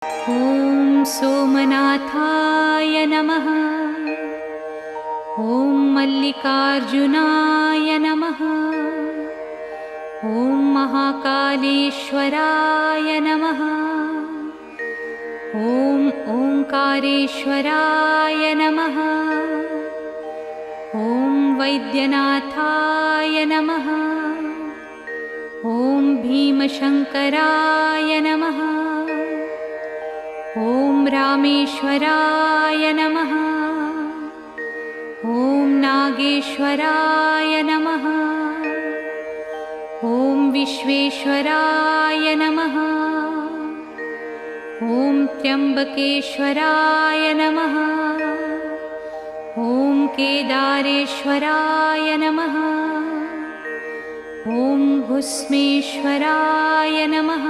ॐ सोमनाथाय नमः। ॐ मल्लिकार्जुनाय नमः। ॐ महाकालेश्वराय नमः। ॐ ओंकारेश्वराय नमः। ॐ वैद्यनाथाय नमः। ॐ भीमशङ्कराय नमः। ॐ रामेश्वराय नमः। ॐ नागेश्वराय नमः। ॐ विश्वेश्वराय नमः। ॐ त्र्यम्बकेश्वराय नमः। ॐ केदारेश्वराय नमः। ॐ भुस्मेश्वराय नमः।